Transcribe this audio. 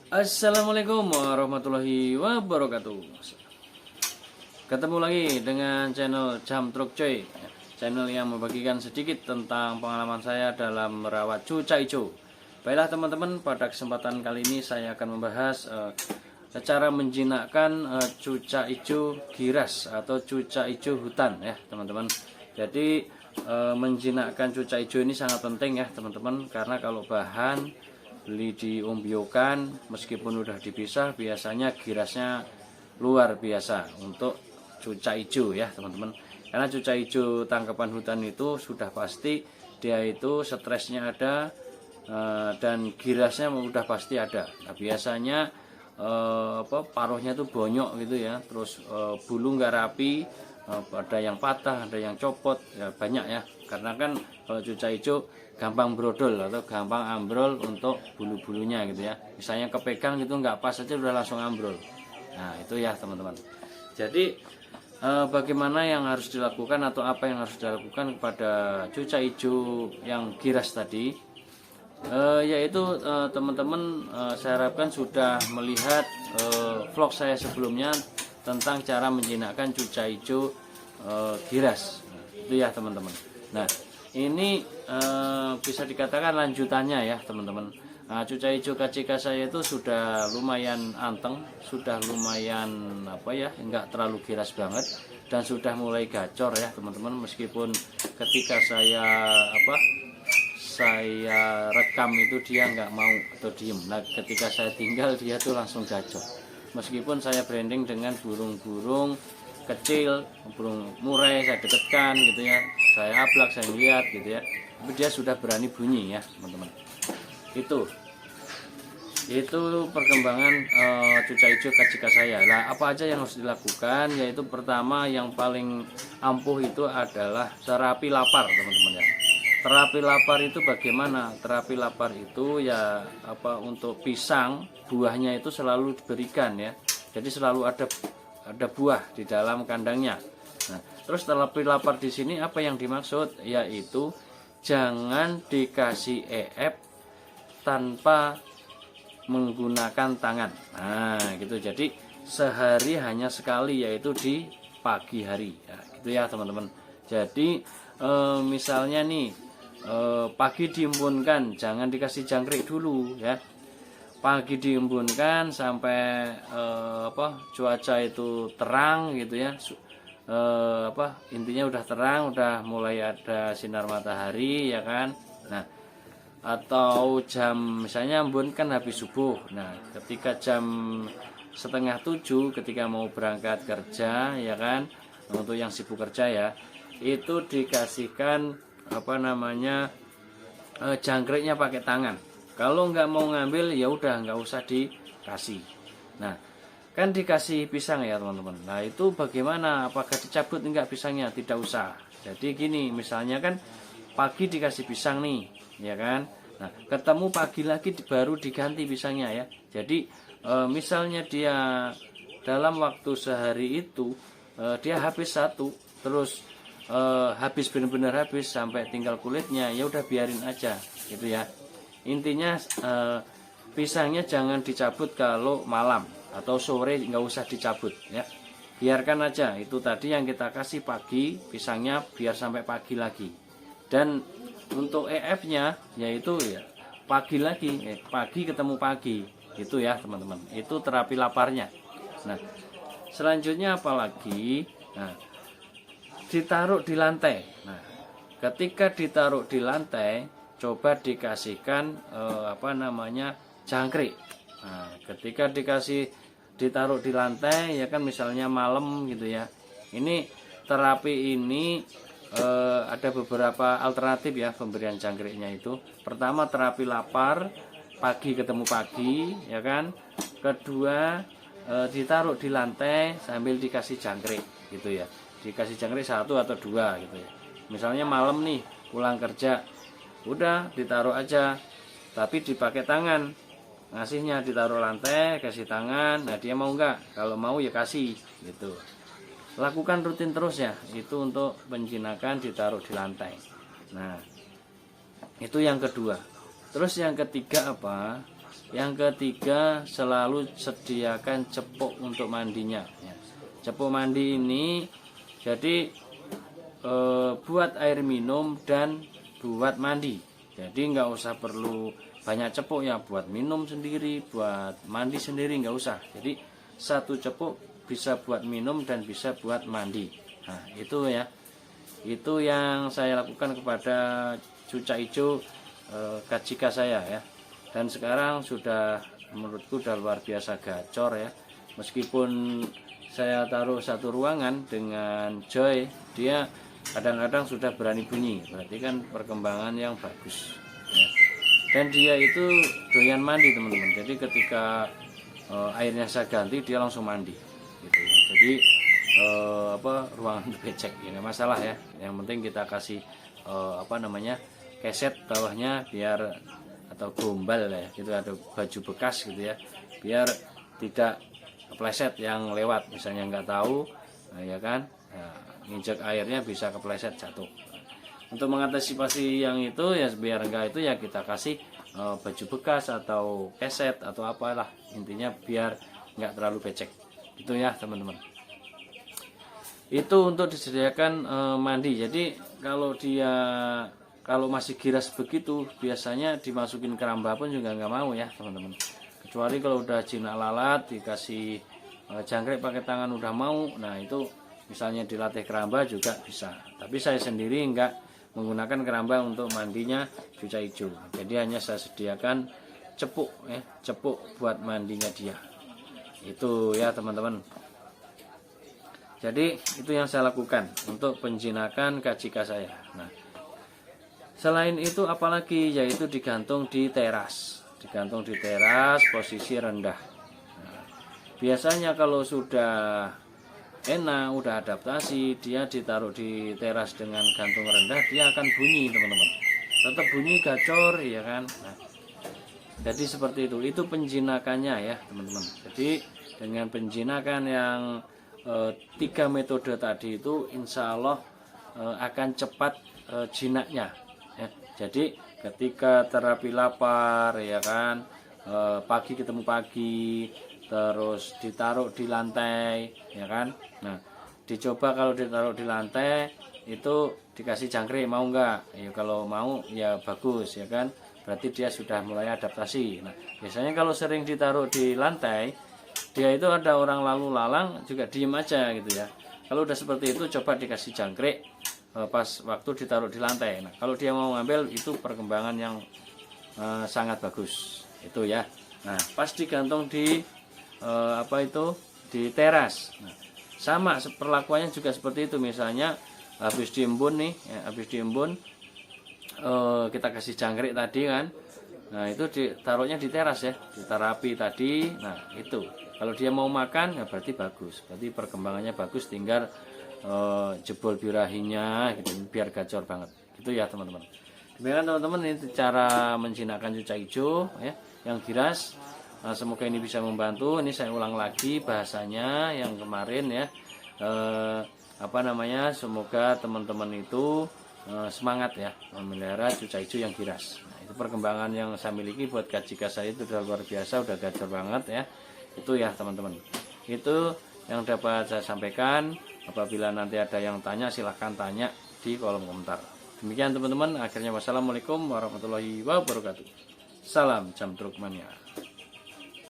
Assalamualaikum warahmatullahi wabarakatuh. Ketemu lagi dengan channel Jam Truk Coy, channel yang membagikan sedikit tentang pengalaman saya dalam merawat cuca hijau. Baiklah teman-teman, pada kesempatan kali ini saya akan membahas cara menjinakkan cuca hijau giras atau cuca hijau hutan ya teman-teman. Jadi menjinakkan cuca hijau ini sangat penting ya teman-teman, karena kalau bahan beli di ombiokan meskipun udah dipisah biasanya girasnya luar biasa untuk cuca hijau ya teman-teman. Karena cuca hijau tangkapan hutan itu sudah pasti dia itu stresnya ada dan girasnya udah pasti ada. Nah, biasanya paruhnya tuh bonyok gitu ya, terus bulu nggak rapi, ada yang patah, ada yang copot ya, banyak ya. Karena kan kalau cuca hijau gampang brodol atau gampang ambrol untuk bulu-bulunya gitu ya. Misalnya kepegang gitu nggak pas aja udah langsung ambrol. Nah itu ya teman-teman. Jadi bagaimana yang harus dilakukan atau apa yang harus dilakukan kepada cuca hijau yang giras tadi, yaitu teman-teman saya harapkan sudah melihat vlog saya sebelumnya tentang cara menjinakkan cuca hijau giras. Itu ya teman-teman. Nah ini bisa dikatakan lanjutannya ya teman-teman. Nah, cuca hijau KCK saya itu sudah lumayan anteng, sudah lumayan enggak terlalu giras banget, dan sudah mulai gacor ya teman-teman. Meskipun ketika saya rekam itu dia nggak mau atau diem. Nah ketika saya tinggal dia tuh langsung gacor. Meskipun saya branding dengan burung-burung kecil, burung murai saya dekatkan gitu ya, saya ablak, saya lihat gitu ya, tapi dia sudah berani bunyi ya teman-teman. Itu perkembangan cuca hijau KCK saya. Lah apa aja yang harus dilakukan, yaitu pertama yang paling ampuh itu adalah terapi lapar teman-teman ya. Terapi lapar itu bagaimana? Terapi lapar itu ya untuk pisang buahnya itu selalu diberikan ya, jadi selalu ada buah di dalam kandangnya. Nah, terus terapi lapar di sini apa yang dimaksud? Yaitu jangan dikasih tanpa menggunakan tangan. Nah, gitu. Jadi sehari hanya sekali, yaitu di pagi hari. Nah, gitu ya, teman-teman. Jadi misalnya nih pagi diembunkan, jangan dikasih jangkrik dulu ya. Pagi diembunkan sampai cuaca itu terang gitu ya, intinya udah terang, udah mulai ada sinar matahari ya kan. Nah atau jam misalnya embunkan habis subuh. Nah ketika jam 6:30 ketika mau berangkat kerja ya kan, untuk yang sibuk kerja ya, itu dikasihkan jangkriknya pakai tangan. Kalau nggak mau ngambil ya udah nggak usah dikasih. Nah kan dikasih pisang ya teman-teman. Nah itu bagaimana? Apakah dicabut enggak pisangnya? Tidak usah. Jadi gini, misalnya kan pagi dikasih pisang nih, ya kan? Nah ketemu pagi lagi baru diganti pisangnya ya. Jadi misalnya dia dalam waktu sehari itu dia habis satu, terus habis benar-benar habis sampai tinggal kulitnya, ya udah biarin aja gitu ya. Intinya pisangnya jangan dicabut kalau malam atau sore, nggak usah dicabut ya, biarkan aja. Itu tadi yang kita kasih pagi pisangnya biar sampai pagi lagi. Dan untuk nya yaitu ya pagi lagi, pagi ketemu pagi itu ya teman-teman. Itu terapi laparnya. Nah selanjutnya apalagi, nah ditaruh di lantai. Nah ketika ditaruh di lantai, coba dikasihkan jangkrik. Nah, ketika ditaruh di lantai ya kan, misalnya malam gitu ya. Ini terapi ini ada beberapa alternatif ya pemberian jangkriknya itu. Pertama terapi lapar, pagi ketemu pagi ya kan. Kedua ditaruh di lantai sambil dikasih jangkrik gitu ya. Dikasih jangkrik 1 atau 2 gitu ya. Misalnya malam nih pulang kerja, udah ditaruh aja, tapi dipakai tangan. Ngasihnya ditaruh lantai, kasih tangan. Nah dia mau nggak? Kalau mau ya kasih gitu. Lakukan rutin terus ya, itu untuk penjinakan ditaruh di lantai. Nah itu yang kedua. Terus yang ketiga apa? Yang ketiga, selalu sediakan cepuk untuk mandinya ya. Cepuk mandi ini jadi buat air minum dan buat mandi. Jadi nggak usah perlu banyak cepuk ya, buat minum sendiri, buat mandi sendiri nggak usah. Jadi satu cepuk bisa buat minum dan bisa buat mandi. Nah itu ya, itu yang saya lakukan kepada cuca ijo kajika saya ya. Dan sekarang sudah, menurutku udah luar biasa gacor ya. Meskipun saya taruh satu ruangan dengan Joy, dia kadang-kadang sudah berani bunyi, berarti kan perkembangan yang bagus ya. Dan dia itu doyan mandi teman-teman, jadi ketika airnya saya ganti dia langsung mandi gitu ya. Jadi ruangan becek ya nggak masalah ya, yang penting kita kasih keset bawahnya biar, atau gombal ya gitu, ada baju bekas gitu ya, biar tidak kepleset yang lewat, misalnya nggak tahu ya kan, nginjek airnya bisa kepleset jatuh. Untuk mengantisipasi yang itu ya, biar enggak itu ya kita kasih baju bekas atau keset atau apalah, intinya biar enggak terlalu becek itu ya teman-teman. Itu untuk disediakan mandi. Jadi kalau masih giras begitu, biasanya dimasukin keramba pun juga nggak mau ya teman-teman. Kecuali kalau udah jinak lalat, dikasih jangkrik pakai tangan udah mau, nah itu misalnya dilatih keramba juga bisa. Tapi saya sendiri enggak menggunakan keramba untuk mandinya cuca ijo. Jadi hanya saya sediakan cepuk ya, cepuk buat mandinya dia. Itu ya teman-teman. Jadi itu yang saya lakukan untuk penjinakan kajika saya. Nah, selain itu apalagi, yaitu digantung di teras. Digantung di teras posisi rendah. Nah, biasanya kalau sudah enak, udah adaptasi, dia ditaruh di teras dengan gantung rendah, dia akan bunyi teman-teman, tetap bunyi gacor ya kan. Nah, jadi seperti itu penjinakannya ya teman-teman. Jadi dengan penjinakan yang 3 metode tadi itu insya Allah akan cepat jinaknya ya. Jadi ketika terapi lapar ya kan, pagi ketemu pagi, terus ditaruh di lantai ya kan. Nah dicoba, kalau ditaruh di lantai itu dikasih jangkrik, mau enggak ya, kalau mau ya bagus ya kan, berarti dia sudah mulai adaptasi. Nah biasanya kalau sering ditaruh di lantai, dia itu ada orang lalu lalang juga diem aja gitu ya. Kalau udah seperti itu coba dikasih jangkrik pas waktu ditaruh di lantai. Nah kalau dia mau ngambil, itu perkembangan yang sangat bagus itu ya. Nah pas digantung di di teras, nah, sama perlakuannya juga seperti itu. Misalnya habis diembun nih ya, habis diembun kita kasih jangkrik tadi kan, nah itu ditaruhnya di teras ya, di terapi tadi. Nah itu kalau dia mau makan ya berarti bagus, berarti perkembangannya bagus, tinggal jebol birahinya gitu, biar gacor banget gitu ya teman-teman. Demikian teman-teman, ini cara menjinakkan cuca ijo ya yang giras. Nah, semoga ini bisa membantu. Ini saya ulang lagi bahasanya yang kemarin ya. Semoga teman-teman itu semangat ya memelihara cuca ijo yang giras. Nah, itu perkembangan yang saya miliki buat kajika saya itu udah luar biasa, udah gacor banget ya. Itu ya teman-teman. Itu yang dapat saya sampaikan. Apabila nanti ada yang tanya, silahkan tanya di kolom komentar. Demikian teman-teman. Akhirnya wassalamualaikum warahmatullahi wabarakatuh. Salam Jam Truk Mania.